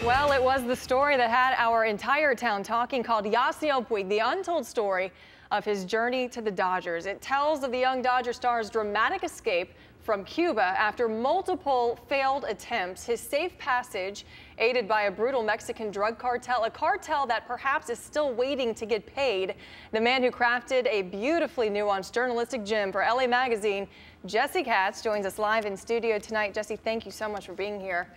Well, it was the story that had our entire town talking, called Yasiel Puig, the untold story of his journey to the Dodgers. It tells of the young Dodger star's dramatic escape from Cuba after multiple failed attempts, his safe passage aided by a brutal Mexican drug cartel, a cartel that perhaps is still waiting to get paid. The man who crafted a beautifully nuanced journalistic gem for LA Magazine, Jesse Katz, joins us live in studio tonight. Jesse, thank you so much for being here.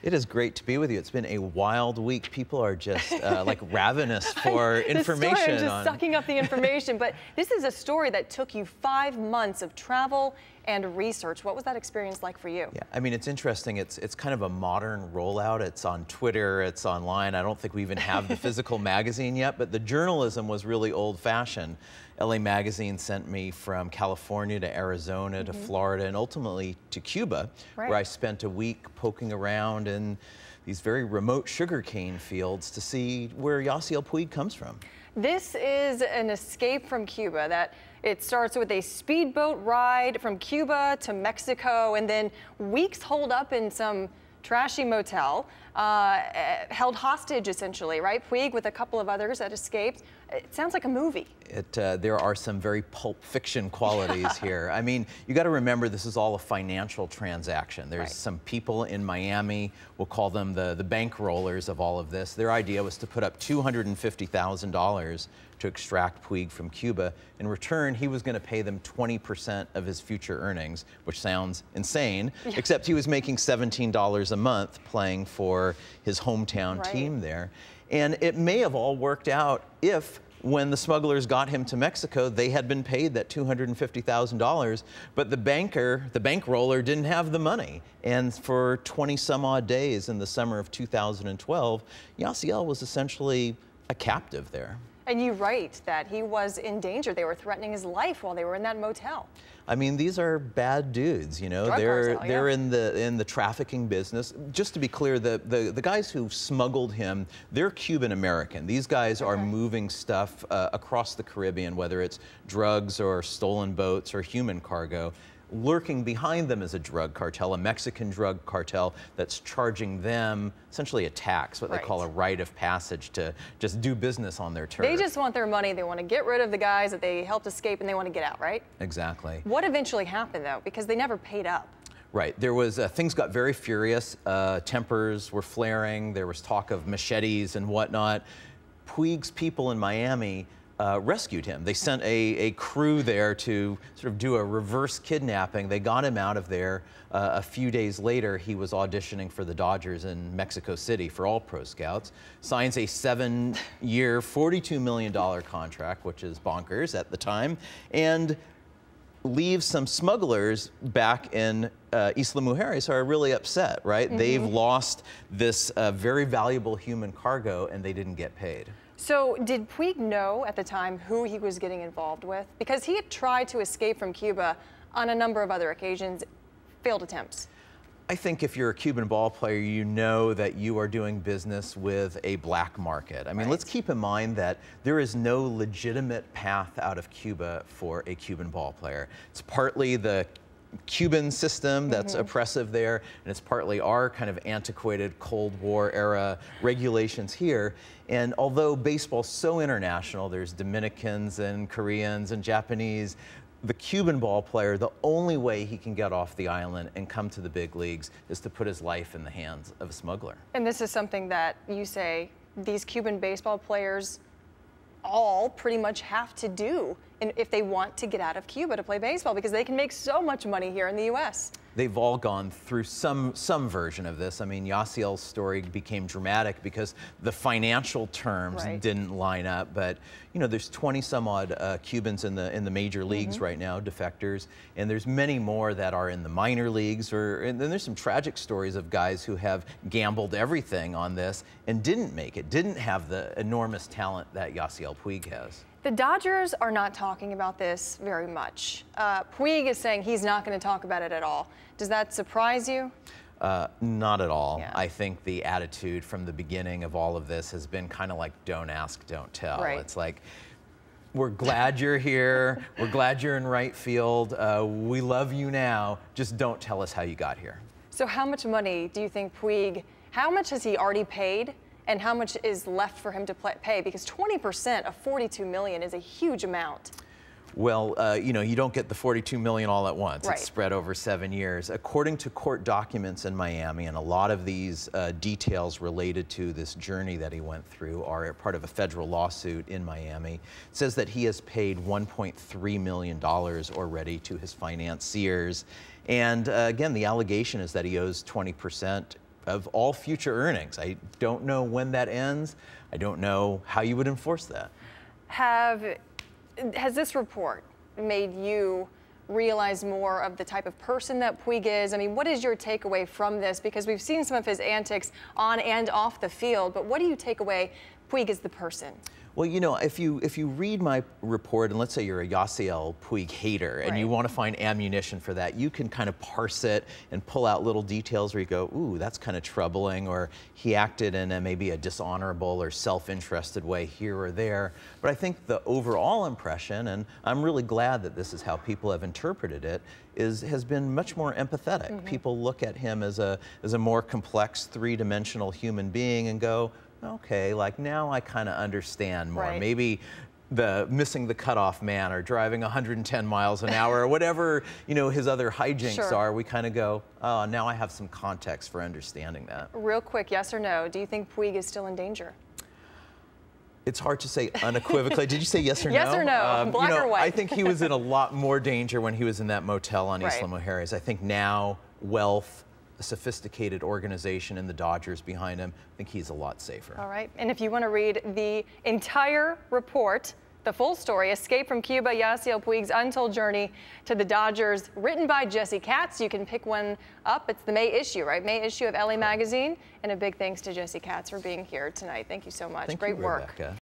It is great to be with you. It's been a wild week. People are just like ravenous for information. The story, I'm just sucking up the information. But this is a story that took you 5 months of travel and research. What was that experience like for you? Yeah, I mean, it's interesting. It's kind of a modern rollout. It's on Twitter. It's online. I don't think we even have the physical magazine yet, but the journalism was really old-fashioned. LA Magazine sent me from California to Arizona to Florida and ultimately to Cuba, where I spent a week poking around in these very remote sugarcane fields to see where Yasiel Puig comes from. This is an escape from Cuba. That it starts with a speedboat ride from Cuba to Mexico, and then weeks holed up in some trashy motel, held hostage essentially, right? Puig with a couple of others that escaped. It sounds like a movie. There are some very Pulp Fiction qualities here. I mean, you got to remember this is all a financial transaction. There's some people in Miami, we'll call them the bankrollers of all of this. Their idea was to put up $250,000 to extract Puig from Cuba. In return, he was going to pay them 20% of his future earnings, which sounds insane, except he was making $17 a month playing for his hometown team there. And it may have all worked out if, when the smugglers got him to Mexico, they had been paid that $250,000, but the bankroller didn't have the money. And for 20 some odd days in the summer of 2012, Yasiel was essentially a captive there. And you write that he was in danger. They were threatening his life while they were in that motel. I mean, these are bad dudes, you know. They're in the trafficking business. Just to be clear, the guys who smuggled him, they're Cuban American. These guys are moving stuff across the Caribbean, whether it's drugs or stolen boats or human cargo. Lurking behind them is a drug cartel, a Mexican drug cartel that's charging them essentially a tax, what they call a rite of passage, to just do business on their turf. They just want their money. They want to get rid of the guys that they helped escape, and they want to get out, right? Exactly. What eventually happened, though? Because they never paid up. Right. There was things got very furious. Tempers were flaring. There was talk of machetes and whatnot. Puig's people in Miami rescued him. They sent a crew there to sort of do a reverse kidnapping. They got him out of there. A few days later, he was auditioning for the Dodgers in Mexico City for all pro scouts. Signs a 7-year, $42 million contract, which is bonkers at the time, and leaves some smugglers back in Isla Mujeres who are really upset, right? They've lost this very valuable human cargo, and they didn't get paid. So did Puig know at the time who he was getting involved with? Because he had tried to escape from Cuba on a number of other occasions, failed attempts. I think if you're a Cuban ball player, you know that you are doing business with a black market. I mean, let's keep in mind that there is no legitimate path out of Cuba for a Cuban ball player. It's partly the Cuban system that's oppressive there, and it's partly our kind of antiquated Cold War era regulations here. And although baseball's so international, there's Dominicans and Koreans and Japanese, the Cuban ball player, the only way he can get off the island and come to the big leagues is to put his life in the hands of a smuggler. And this is something that you say these Cuban baseball players all pretty much have to do if they want to get out of Cuba to play baseball, because they can make so much money here in the U.S. They've all gone through some version of this. I mean, Yasiel's story became dramatic because the financial terms didn't line up. But you know, there's 20 some odd Cubans in the major leagues right now, defectors, and there's many more that are in the minor leagues. And then there's some tragic stories of guys who have gambled everything on this and didn't make it, didn't have the enormous talent that Yasiel Puig has. The Dodgers are not talking about this very much. Puig is saying he's not going to talk about it at all. Does that surprise you? Not at all. I think the attitude from the beginning of all of this has been kind of like don't ask, don't tell. It's like, we're glad you're here. We're glad you're in right field. We love you now. Just don't tell us how you got here. So how much money do you think Puig How much has he already paid, and how much is left for him to pay? Because 20% of $42 million is a huge amount. Well, you know, you don't get the $42 million all at once. Right. It's spread over 7 years. According to court documents in Miami, and a lot of these details related to this journey that he went through are part of a federal lawsuit in Miami. It says that he has paid $1.3 million already to his financiers. And again, the allegation is that he owes 20% of all future earnings. I don't know when that ends. I don't know how you would enforce that. Has this report made you realize more of the type of person that Puig is? I mean, what is your takeaway from this? Because we've seen some of his antics on and off the field, but what do you take away Puig as the person? Well, you know, if you read my report, and let's say you're a Yasiel Puig hater, and you want to find ammunition for that, you can kind of parse it and pull out little details where you go, ooh, that's kind of troubling, or he acted in maybe a dishonorable or self-interested way here or there. But I think the overall impression, and I'm really glad that this is how people have interpreted it, has been much more empathetic. People look at him as a more complex, three-dimensional human being and go, okay, like now I kind of understand more. Maybe missing the cutoff man or driving 110 miles an hour or whatever, you know, his other hijinks are, we kind of go, oh, now I have some context for understanding that. Real quick, yes or no, do you think Puig is still in danger? It's hard to say unequivocally. Did you say yes or no? Yes or no, black or white? I think he was in a lot more danger when he was in that motel on Isla Mujeres. I think now wealth, a sophisticated organization and the Dodgers behind him, I think he's a lot safer. All right, and if you want to read the entire report, the full story, Escape from Cuba, Yasiel Puig's Untold Journey to the Dodgers, written by Jesse Katz. You can pick one up. It's the May issue, right? May issue of LA Magazine. And a big thanks to Jesse Katz for being here tonight. Thank you so much. Thank Great you, work. Rebecca.